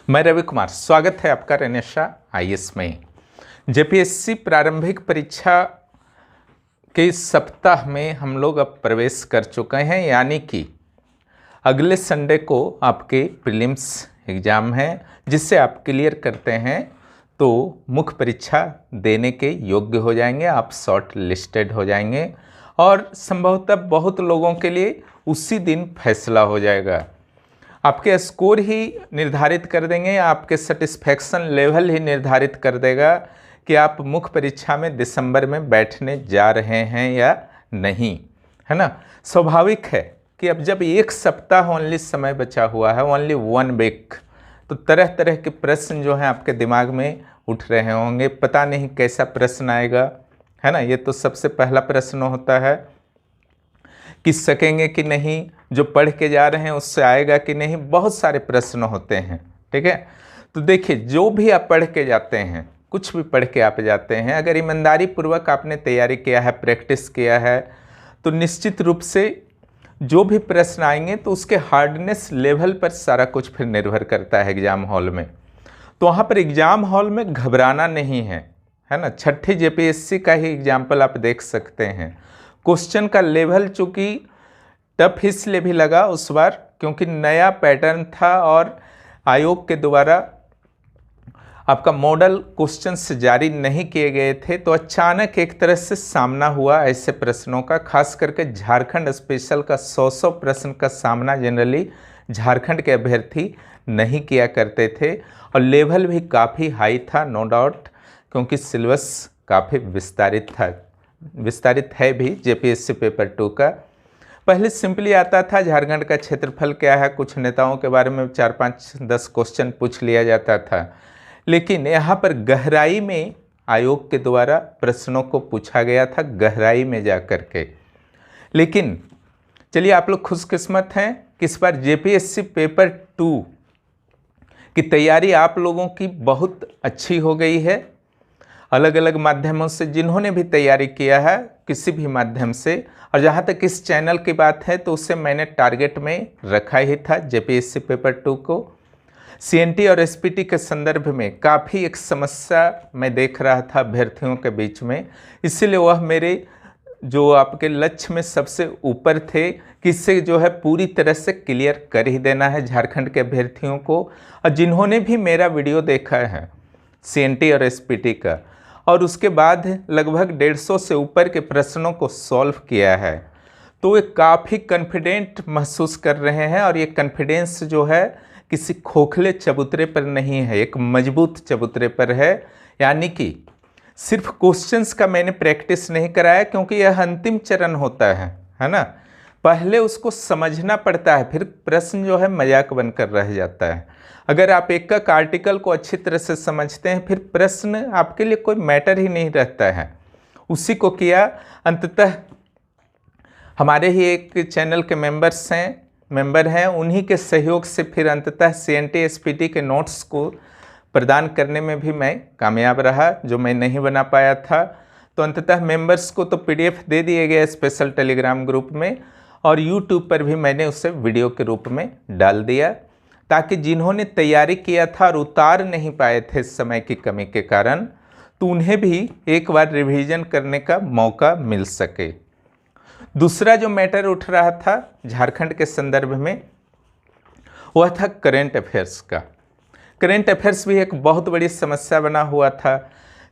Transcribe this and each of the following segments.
मैं रवि कुमार, स्वागत है आपका रेनेशा आईएएस में। जेपीएससी प्रारंभिक परीक्षा के सप्ताह में हम लोग अब प्रवेश कर चुके हैं, यानी कि अगले संडे को आपके प्रीलिम्स एग्ज़ाम है, जिससे आप क्लियर करते हैं तो मुख्य परीक्षा देने के योग्य हो जाएंगे, आप शॉर्ट लिस्टेड हो जाएंगे और संभवतः बहुत लोगों के लिए उसी दिन फैसला हो जाएगा। आपके स्कोर ही निर्धारित कर देंगे, आपके सेटिस्फैक्शन लेवल ही निर्धारित कर देगा कि आप मुख्य परीक्षा में दिसंबर में बैठने जा रहे हैं या नहीं, है ना। स्वाभाविक है कि अब जब एक सप्ताह ओनली समय बचा हुआ है, ओनली 1 वीक, तो तरह तरह के प्रश्न जो हैं आपके दिमाग में उठ रहे होंगे। पता नहीं कैसा प्रश्न आएगा, है ना। ये तो सबसे पहला प्रश्न होता है कि सकेंगे कि नहीं, जो पढ़ के जा रहे हैं उससे आएगा कि नहीं, बहुत सारे प्रश्न होते हैं, ठीक है। तो देखिए, जो भी आप पढ़ के जाते हैं, कुछ भी पढ़ के आप जाते हैं, अगर ईमानदारी पूर्वक आपने तैयारी किया है, प्रैक्टिस किया है, तो निश्चित रूप से जो भी प्रश्न आएंगे तो उसके हार्डनेस लेवल पर सारा कुछ फिर निर्भर करता है एग्ज़ाम हॉल में। तो वहाँ पर एग्ज़ाम हॉल में घबराना नहीं है ना। छठी जेपीएससी का ही एग्जाम्पल आप देख सकते हैं। क्वेश्चन का लेवल चूँकि टफ इसलिए भी लगा उस बार क्योंकि नया पैटर्न था और आयोग के द्वारा आपका मॉडल क्वेश्चन जारी नहीं किए गए थे, तो अचानक एक तरह से सामना हुआ ऐसे प्रश्नों का। खास करके झारखंड स्पेशल का 100 प्रश्न का सामना जनरली झारखंड के अभ्यर्थी नहीं किया करते थे और लेवल भी काफ़ी हाई था, नो डाउट, क्योंकि सिलेबस काफ़ी विस्तारित है भी जेपीएससी पेपर 2 का। पहले सिंपली आता था झारखंड का क्षेत्रफल क्या है, कुछ नेताओं के बारे में 4, 5, 10 क्वेश्चन पूछ लिया जाता था, लेकिन यहाँ पर गहराई में आयोग के द्वारा प्रश्नों को पूछा गया था, गहराई में जा कर के। लेकिन चलिए, आप लोग खुशकिस्मत हैं कि इस बार जेपीएससी पेपर 2 की तैयारी आप लोगों की बहुत अच्छी हो गई है। अलग अलग माध्यमों से जिन्होंने भी तैयारी किया है, किसी भी माध्यम से, और जहाँ तक इस चैनल की बात है तो उससे मैंने टारगेट में रखा ही था जेपीएससी पेपर 2 को। सीएनटी और एसपीटी के संदर्भ में काफ़ी एक समस्या मैं देख रहा था अभ्यर्थियों के बीच में, इसलिए वह मेरे जो आपके लक्ष्य में सबसे ऊपर थे कि इससे जो है पूरी तरह से क्लियर कर ही देना है झारखंड के अभ्यर्थियों को। और जिन्होंने भी मेरा वीडियो देखा है सीएनटी और एसपीटी का और उसके बाद लगभग 150 से ऊपर के प्रश्नों को सॉल्व किया है, तो वे काफ़ी कॉन्फिडेंट महसूस कर रहे हैं। और ये कॉन्फिडेंस जो है किसी खोखले चबूतरे पर नहीं है, एक मजबूत चबूतरे पर है। यानी कि सिर्फ क्वेश्चंस का मैंने प्रैक्टिस नहीं कराया, क्योंकि यह अंतिम चरण होता है ना। पहले उसको समझना पड़ता है, फिर प्रश्न जो है मजाक बनकर रह जाता है। अगर आप एक आर्टिकल को अच्छी तरह से समझते हैं, फिर प्रश्न आपके लिए कोई मैटर ही नहीं रहता है। उसी को किया। अंततः हमारे ही एक चैनल के मेंबर हैं, उन्हीं के सहयोग से फिर अंततः सीएनटी एसपीटी के नोट्स को प्रदान करने में भी मैं कामयाब रहा, जो मैं नहीं बना पाया था। तो अंततः मेंबर्स को तो पीडीएफ दे दिए गए स्पेशल टेलीग्राम ग्रुप में, और यूट्यूब पर भी मैंने उसे वीडियो के रूप में डाल दिया, ताकि जिन्होंने तैयारी किया था और उतार नहीं पाए थे समय की कमी के कारण, तो उन्हें भी एक बार रिवीजन करने का मौका मिल सके। दूसरा जो मैटर उठ रहा था झारखंड के संदर्भ में, वह था करेंट अफेयर्स का। करेंट अफेयर्स भी एक बहुत बड़ी समस्या बना हुआ था,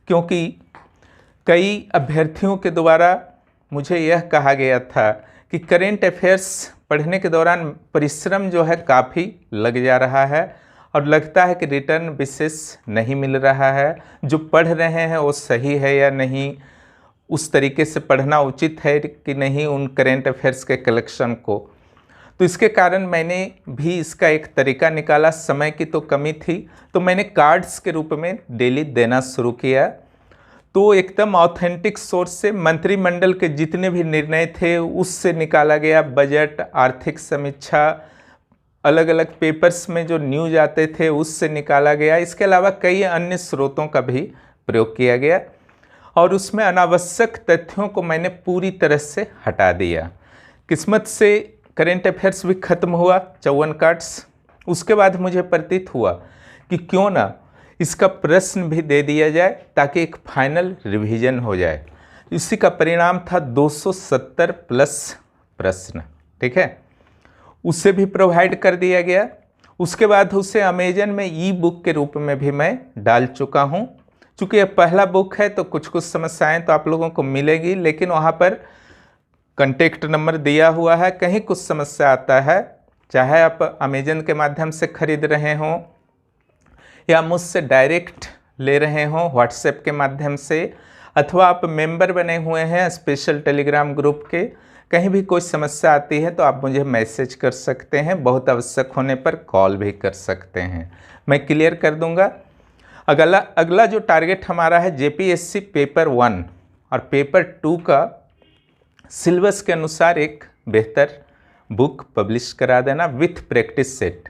क्योंकि कई अभ्यर्थियों के द्वारा मुझे यह कहा गया था कि करेंट अफेयर्स पढ़ने के दौरान परिश्रम जो है काफ़ी लग जा रहा है और लगता है कि रिटर्न विशेष नहीं मिल रहा है। जो पढ़ रहे हैं वो सही है या नहीं, उस तरीके से पढ़ना उचित है कि नहीं उन करेंट अफेयर्स के कलेक्शन को। तो इसके कारण मैंने भी इसका एक तरीका निकाला। समय की तो कमी थी, तो मैंने कार्ड्स के रूप में डेली देना शुरू किया। तो एकदम ऑथेंटिक सोर्स से मंत्रिमंडल के जितने भी निर्णय थे उससे निकाला गया, बजट, आर्थिक समीक्षा, अलग अलग पेपर्स में जो न्यूज आते थे उससे निकाला गया। इसके अलावा कई अन्य स्रोतों का भी प्रयोग किया गया और उसमें अनावश्यक तथ्यों को मैंने पूरी तरह से हटा दिया। किस्मत से करेंट अफेयर्स भी खत्म हुआ, 54 कार्ड्स। उसके बाद मुझे प्रतीत हुआ कि क्यों ना इसका प्रश्न भी दे दिया जाए ताकि एक फाइनल रिवीजन हो जाए। इसी का परिणाम था 270 प्लस प्रश्न, ठीक है, उसे भी प्रोवाइड कर दिया गया। उसके बाद उसे अमेजन में ई बुक के रूप में भी मैं डाल चुका हूँ। चूँकि यह पहला बुक है तो कुछ कुछ समस्याएं तो आप लोगों को मिलेगी, लेकिन वहाँ पर कॉन्टेक्ट नंबर दिया हुआ है। कहीं कुछ समस्या आता है, चाहे आप अमेजन के माध्यम से खरीद रहे हों या मुझसे डायरेक्ट ले रहे हों व्हाट्सएप के माध्यम से, अथवा आप मेंबर बने हुए हैं स्पेशल टेलीग्राम ग्रुप के, कहीं भी कोई समस्या आती है तो आप मुझे मैसेज कर सकते हैं, बहुत आवश्यक होने पर कॉल भी कर सकते हैं, मैं क्लियर कर दूंगा। अगला जो टारगेट हमारा है जेपीएससी पेपर 1 और पेपर 2 का सिलेबस के अनुसार एक बेहतर बुक पब्लिश करा देना with practice set.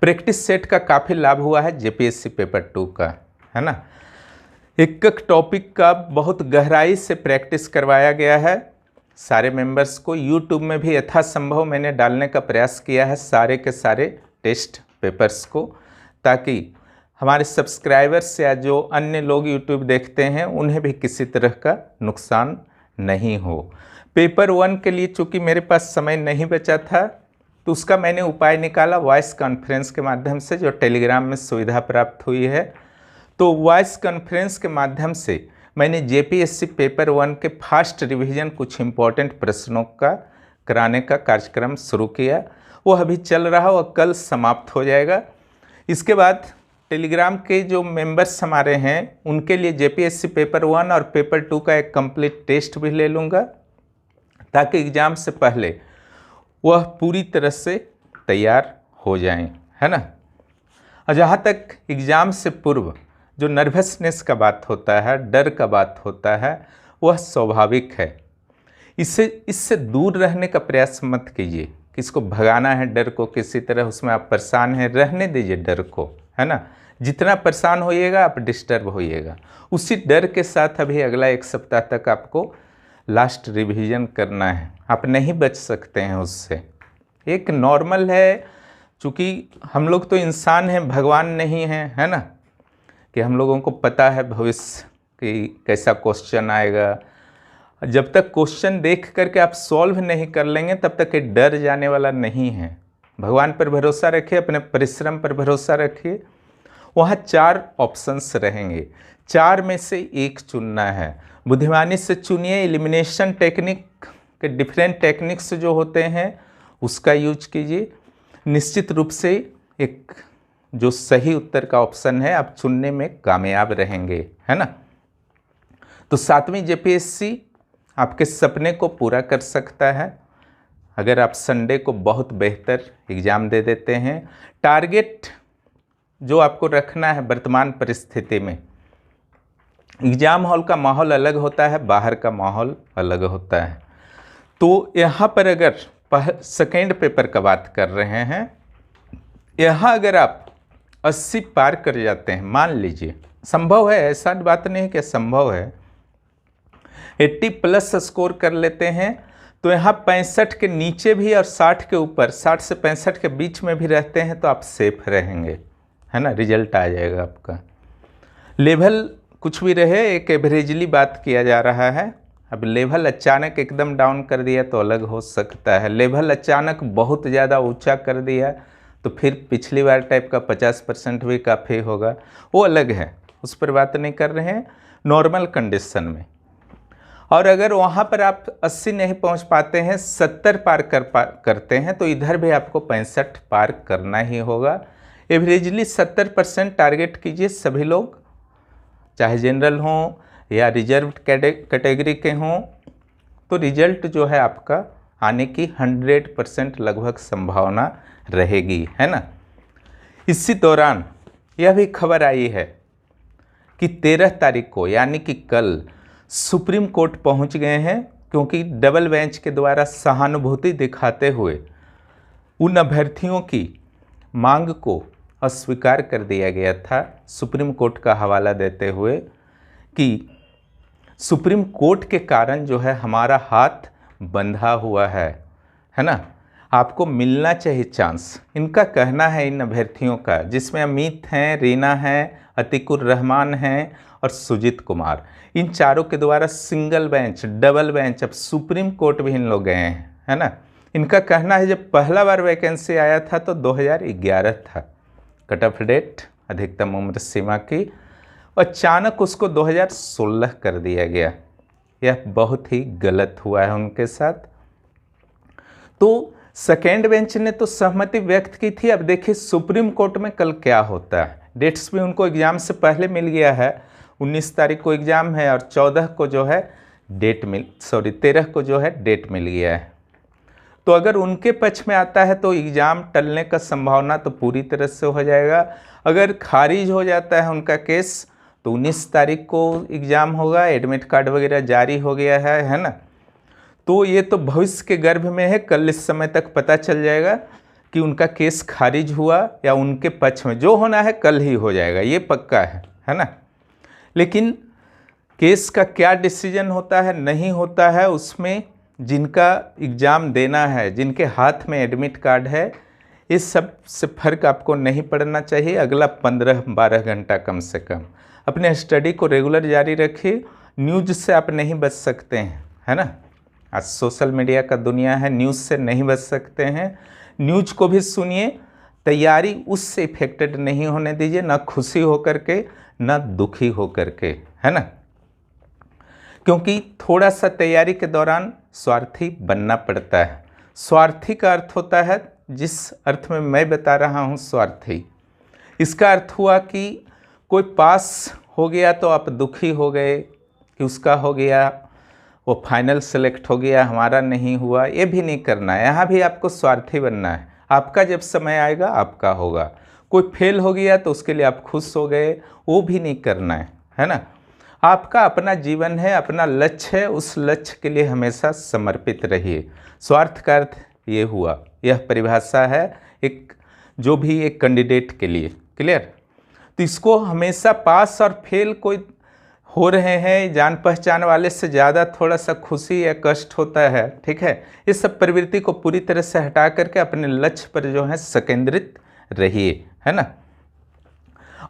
Practice set का काफ़ी लाभ हुआ है जेपीएससी पेपर 2 का, है ना। एक एक टॉपिक का बहुत गहराई से प्रैक्टिस करवाया गया है सारे मेंबर्स को। यूट्यूब में भी यथासंभव मैंने डालने का प्रयास किया है सारे के सारे टेस्ट पेपर्स को, ताकि हमारे सब्सक्राइबर्स या जो अन्य लोग यूट्यूब देखते हैं उन्हें भी किसी तरह का नुकसान नहीं हो। पेपर 1 के लिए चूँकि मेरे पास समय नहीं बचा था तो उसका मैंने उपाय निकाला वॉइस कॉन्फ्रेंस के माध्यम से, जो टेलीग्राम में सुविधा प्राप्त हुई है। तो वॉइस कॉन्फ्रेंस के माध्यम से मैंने जेपीएससी पेपर 1 के फास्ट रिवीजन कुछ इम्पोर्टेंट प्रश्नों का कराने का कार्यक्रम शुरू किया। वो अभी चल रहा और कल समाप्त हो जाएगा। इसके बाद टेलीग्राम के जो मेंबर्स हमारे हैं उनके लिए जेपीएससी पेपर 1 और पेपर 2 का एक कंप्लीट टेस्ट भी ले लूँगा, ताकि एग्ज़ाम से पहले वह पूरी तरह से तैयार हो जाएं, है ना। और जहाँ तक एग्ज़ाम से पूर्व जो नर्वसनेस का बात होता है, डर का बात होता है, वह स्वाभाविक है। इससे दूर रहने का प्रयास मत कीजिए कि इसको भगाना है डर को, किसी तरह उसमें आप परेशान हैं, रहने दीजिए डर को, है ना। जितना परेशान होइएगा आप डिस्टर्ब होइएगा। उसी डर के साथ अभी अगला 1 सप्ताह तक आपको लास्ट रिवीजन करना है, आप नहीं बच सकते हैं उससे। एक नॉर्मल है, चूँकि हम लोग तो इंसान हैं, भगवान नहीं हैं, है ना, कि हम लोगों को पता है भविष्य कि कैसा क्वेश्चन आएगा। जब तक क्वेश्चन देख करके आप सॉल्व नहीं कर लेंगे तब तक ये डर जाने वाला नहीं है। भगवान पर भरोसा रखिए, अपने परिश्रम पर भरोसा रखिए। वहाँ 4 ऑप्शंस रहेंगे, 4 में से एक चुनना है। बुद्धिमानी से चुनिए, एलिमिनेशन टेक्निक के डिफरेंट टेक्निक्स जो होते हैं उसका यूज कीजिए। निश्चित रूप से एक जो सही उत्तर का ऑप्शन है आप चुनने में कामयाब रहेंगे, है ना। तो 7वीं जेपीएससी आपके सपने को पूरा कर सकता है अगर आप संडे को बहुत बेहतर एग्ज़ाम दे देते हैं। टारगेट जो आपको रखना है वर्तमान परिस्थिति में, एग्ज़ाम हॉल का माहौल अलग होता है, बाहर का माहौल अलग होता है। तो यहाँ पर अगर सेकेंड पेपर का बात कर रहे हैं, यहाँ अगर आप 80 पार कर जाते हैं, मान लीजिए संभव है, ऐसा बात नहीं कि संभव है, 80 प्लस स्कोर कर लेते हैं तो यहाँ 65 के नीचे भी और 60 के ऊपर, 60 से 65 के बीच में भी रहते हैं तो आप सेफ रहेंगे, है ना, रिजल्ट आ जाएगा आपका। लेवल कुछ भी रहे, एक एवरेजली बात किया जा रहा है। अब लेवल अचानक एकदम डाउन कर दिया तो अलग हो सकता है, लेवल अचानक बहुत ज़्यादा ऊंचा कर दिया तो फिर पिछली बार टाइप का 50% भी काफ़ी होगा, वो अलग है, उस पर बात नहीं कर रहे हैं। नॉर्मल कंडीशन में, और अगर वहाँ पर आप 80 नहीं पहुँच पाते हैं, 70 पार करते हैं तो इधर भी आपको 65 पार करना ही होगा। एवरेजली 70% टारगेट कीजिए सभी लोग, चाहे जनरल हों या रिजर्व कैटेगरी के हों, तो रिजल्ट जो है आपका आने की 100% लगभग संभावना रहेगी, है ना। इसी दौरान यह भी खबर आई है कि 13 तारीख को यानी कि कल सुप्रीम कोर्ट पहुंच गए हैं, क्योंकि डबल बेंच के द्वारा सहानुभूति दिखाते हुए उन अभ्यर्थियों की मांग को अस्वीकार कर दिया गया था, सुप्रीम कोर्ट का हवाला देते हुए कि सुप्रीम कोर्ट के कारण जो है हमारा हाथ बंधा हुआ है ना। आपको मिलना चाहिए चांस। इनका कहना है इन अभ्यर्थियों का, जिसमें अमित हैं, रीना हैं, अतिकुर रहमान हैं और सुजीत कुमार, इन चारों के द्वारा सिंगल बेंच, डबल बेंच, अब सुप्रीम कोर्ट भी इन लोग गए हैं, है ना। इनका कहना है जब पहला बार वैकेंसी आया था तो 2011 था कट ऑफ डेट अधिकतम उम्र सीमा की, अचानक उसको 2016 कर दिया गया। यह बहुत ही गलत हुआ है उनके साथ। तो सेकेंड बेंच ने तो सहमति व्यक्त की थी। अब देखिए सुप्रीम कोर्ट में कल क्या होता है। डेट्स भी उनको एग्जाम से पहले मिल गया है, 19 तारीख को एग्जाम है और 14 को जो है 13 को जो है डेट मिल गया है। तो अगर उनके पक्ष में आता है तो एग्ज़ाम टलने का संभावना तो पूरी तरह से हो जाएगा। अगर खारिज हो जाता है उनका केस तो 19 तारीख को एग्ज़ाम होगा, एडमिट कार्ड वगैरह जारी हो गया है ना। तो ये तो भविष्य के गर्भ में है, कल इस समय तक पता चल जाएगा कि उनका केस खारिज हुआ या उनके पक्ष में। जो होना है कल ही हो जाएगा, ये पक्का है ना। लेकिन केस का क्या डिसीजन होता है नहीं होता है, उसमें जिनका एग्ज़ाम देना है, जिनके हाथ में एडमिट कार्ड है, इस सब से फर्क आपको नहीं पड़ना चाहिए। अगला 15-12 घंटा कम से कम अपने स्टडी को रेगुलर जारी रखिए। न्यूज़ से आप नहीं बच सकते हैं, है ना। आज सोशल मीडिया का दुनिया है, न्यूज़ से नहीं बच सकते हैं। न्यूज़ को भी सुनिए, तैयारी उससे इफेक्टेड नहीं होने दीजिए, ना खुशी होकर के ना दुखी होकर के, है ना। क्योंकि थोड़ा सा तैयारी के दौरान स्वार्थी बनना पड़ता है। स्वार्थी का अर्थ होता है, जिस अर्थ में मैं बता रहा हूँ स्वार्थी, इसका अर्थ हुआ कि कोई पास हो गया तो आप दुखी हो गए कि उसका हो गया, वो फाइनल सेलेक्ट हो गया, हमारा नहीं हुआ। ये भी नहीं करना है, यहाँ भी आपको स्वार्थी बनना है। आपका जब समय आएगा आपका होगा। कोई फेल हो गया तो उसके लिए आप खुश हो गए, वो भी नहीं करना है ना। आपका अपना जीवन है, अपना लक्ष्य है, उस लक्ष्य के लिए हमेशा समर्पित रहिए। स्वार्थ का अर्थ ये हुआ, यह परिभाषा है एक जो भी एक कैंडिडेट के लिए। क्लियर। तो इसको हमेशा पास और फेल कोई हो रहे हैं, जान पहचान वाले से ज़्यादा थोड़ा सा खुशी या कष्ट होता है, ठीक है। इस सब प्रवृत्ति को पूरी तरह से हटा करके अपने लक्ष्य पर जो है संकेंद्रित रहिए, है ना।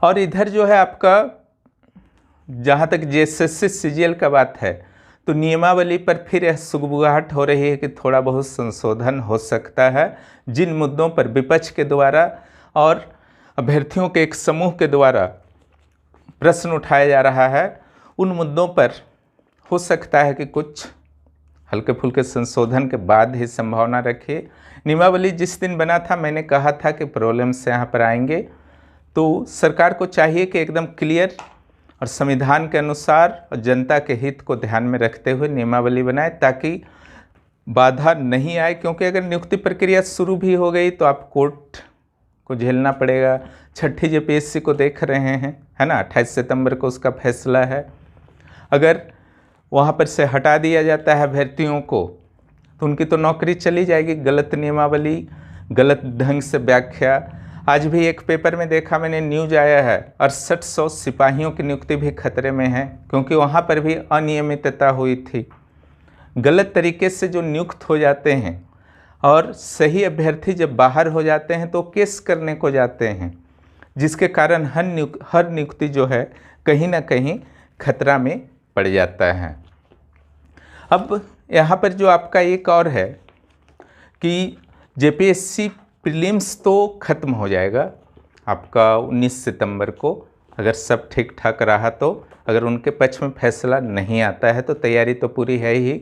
और इधर जो है आपका जहाँ तक JSSC CGL का बात है, तो नियमावली पर फिर यह सुगबुगाहट हो रही है कि थोड़ा बहुत संशोधन हो सकता है। जिन मुद्दों पर विपक्ष के द्वारा और अभ्यर्थियों के एक समूह के द्वारा प्रश्न उठाया जा रहा है, उन मुद्दों पर हो सकता है कि कुछ हल्के फुल्के संशोधन के बाद ही संभावना रखिए। नियमावली जिस दिन बना था मैंने कहा था कि प्रॉब्लम्स यहाँ पर आएंगे, तो सरकार को चाहिए कि एकदम क्लियर और संविधान के अनुसार और जनता के हित को ध्यान में रखते हुए नियमावली बनाए, ताकि बाधा नहीं आए। क्योंकि अगर नियुक्ति प्रक्रिया शुरू भी हो गई तो आप कोर्ट को झेलना पड़ेगा। छठी JPSC को देख रहे हैं, है ना, 28 सितंबर को उसका फैसला है। अगर वहाँ पर से हटा दिया जाता है अभ्यर्थियों को तो उनकी तो नौकरी चली जाएगी। गलत नियमावली, गलत ढंग से व्याख्या। आज भी एक पेपर में देखा मैंने, न्यूज आया है 6800 सिपाहियों की नियुक्ति भी खतरे में है, क्योंकि वहाँ पर भी अनियमितता हुई थी। गलत तरीके से जो नियुक्त हो जाते हैं और सही अभ्यर्थी जब बाहर हो जाते हैं तो केस करने को जाते हैं, जिसके कारण हर नियुक्ति जो है कहीं ना कहीं खतरा में पड़ जाता है। अब यहाँ पर जो आपका एक और है कि JPSC प्रीलिम्स तो ख़त्म हो जाएगा आपका 19 सितंबर को, अगर सब ठीक ठाक रहा तो। अगर उनके पक्ष में फैसला नहीं आता है तो तैयारी तो पूरी है ही।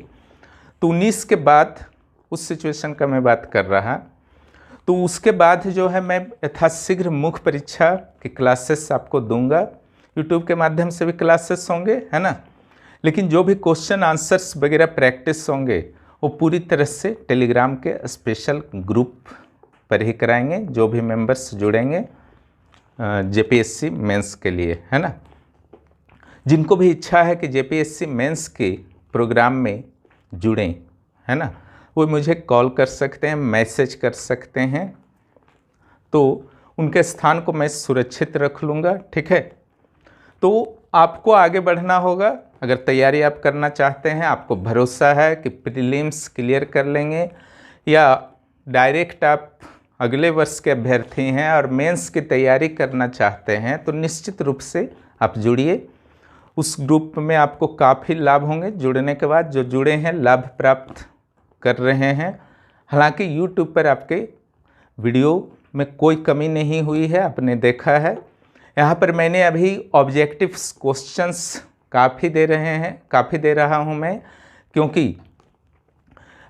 तो 19 के बाद उस सिचुएशन का मैं बात कर रहा, तो उसके बाद जो है मैं यथाशीघ्र मुख्य परीक्षा की क्लासेस आपको दूंगा। यूट्यूब के माध्यम से भी क्लासेस होंगे, है ना। लेकिन जो भी क्वेश्चन आंसर्स वगैरह प्रैक्टिस होंगे वो पूरी तरह से टेलीग्राम के स्पेशल ग्रुप पर ही कराएंगे, जो भी मेंबर्स जुड़ेंगे JPSC मेंस के लिए, है ना। जिनको भी इच्छा है कि JPSC मेंस के प्रोग्राम में जुड़ें, है ना, वो मुझे कॉल कर सकते हैं, मैसेज कर सकते हैं, तो उनके स्थान को मैं सुरक्षित रख लूँगा, ठीक है। तो आपको आगे बढ़ना होगा। अगर तैयारी आप करना चाहते हैं, आपको भरोसा है कि प्रीलिम्स क्लियर कर लेंगे या डायरेक्ट आप अगले वर्ष के अभ्यर्थी हैं और मेंस की तैयारी करना चाहते हैं तो निश्चित रूप से आप जुड़िए। उस ग्रुप में आपको काफ़ी लाभ होंगे। जुड़ने के बाद जो जुड़े हैं लाभ प्राप्त कर रहे हैं। हालांकि YouTube पर आपके वीडियो में कोई कमी नहीं हुई है, आपने देखा है। यहाँ पर मैंने अभी ऑब्जेक्टिव्स क्वेश्चंस काफ़ी दे रहा हूँ मैं, क्योंकि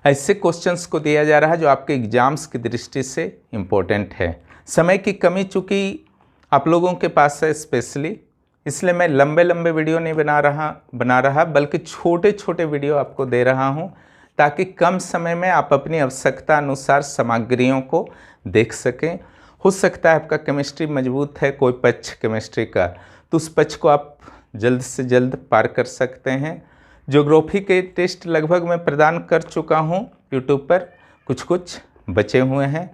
ऐसे क्वेश्चंस को दिया जा रहा है जो आपके एग्ज़ाम्स की दृष्टि से इम्पोर्टेंट है। समय की कमी चूँकि आप लोगों के पास है स्पेशली, इसलिए मैं लंबे लंबे वीडियो नहीं बना रहा बल्कि छोटे छोटे वीडियो आपको दे रहा हूं, ताकि कम समय में आप अपनी आवश्यकता अनुसार सामग्रियों को देख सकें। हो सकता है आपका केमिस्ट्री मजबूत है, कोई पक्ष केमिस्ट्री का, तो उस पक्ष को आप जल्द से जल्द पार कर सकते हैं। ज्योग्राफी के टेस्ट लगभग मैं प्रदान कर चुका हूं यूट्यूब पर, कुछ बचे हुए हैं।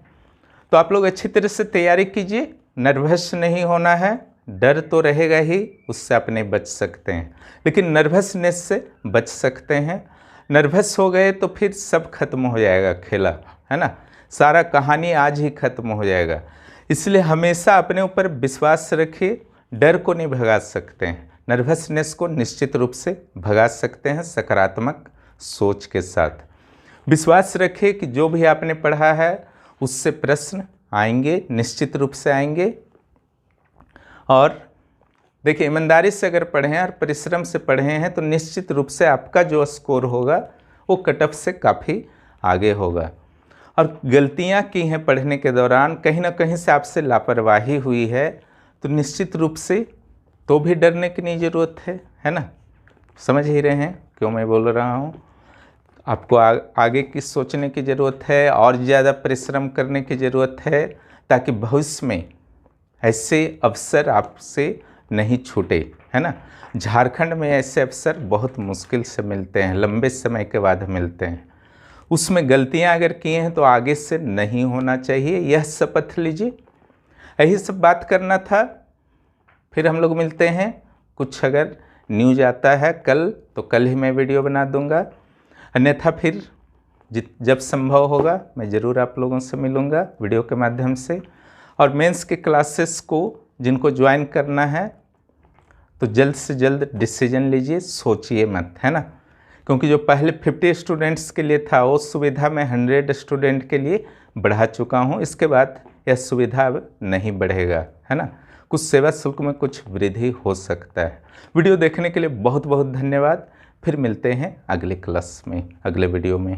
तो आप लोग अच्छी तरह से तैयारी कीजिए, नर्वस नहीं होना है। डर तो रहेगा ही, उससे आप नहीं बच सकते हैं, लेकिन नर्वसनेस से बच सकते हैं। नर्वस हो गए तो फिर सब खत्म हो जाएगा खेला, है ना, सारा कहानी आज ही खत्म हो जाएगा। इसलिए हमेशा अपने ऊपर विश्वास रखिए, डर को नहीं भगा सकते हैं, नर्वसनेस को निश्चित रूप से भगा सकते हैं सकारात्मक सोच के साथ। विश्वास रखिए कि जो भी आपने पढ़ा है उससे प्रश्न आएंगे, निश्चित रूप से आएंगे। और देखिए, ईमानदारी से अगर पढ़ें और परिश्रम से पढ़े हैं तो निश्चित रूप से आपका जो स्कोर होगा वो कट ऑफ से काफ़ी आगे होगा। और गलतियां की हैं पढ़ने के दौरान, कहीं ना कहीं से आपसे लापरवाही हुई है, तो निश्चित रूप से तो भी डरने की नहीं ज़रूरत है ना। समझ ही रहे हैं क्यों मैं बोल रहा हूँ। आपको आगे की सोचने की ज़रूरत है और ज़्यादा परिश्रम करने की ज़रूरत है, ताकि भविष्य में ऐसे अवसर आपसे नहीं छूटे, है ना। झारखंड में ऐसे अवसर बहुत मुश्किल से मिलते हैं, लंबे समय के बाद मिलते हैं। उसमें गलतियां अगर किए हैं तो आगे से नहीं होना चाहिए, यह शपथ लीजिए। यही सब बात करना था। फिर हम लोग मिलते हैं। कुछ अगर न्यूज आता है कल तो कल ही मैं वीडियो बना दूंगा, अन्यथा फिर जब संभव होगा मैं ज़रूर आप लोगों से मिलूँगा वीडियो के माध्यम से। और मेंस के क्लासेस को जिनको ज्वाइन करना है तो जल्द से जल्द डिसीजन लीजिए, सोचिए मत, है ना। क्योंकि जो पहले 50 स्टूडेंट्स के लिए था वो सुविधा मैं 100 स्टूडेंट के लिए बढ़ा चुका हूँ। इसके बाद यह सुविधा अब नहीं बढ़ेगा, है ना। कुछ सेवा शुल्क में कुछ वृद्धि हो सकता है। वीडियो देखने के लिए बहुत बहुत धन्यवाद। फिर मिलते हैं अगले क्लास में, अगले वीडियो में।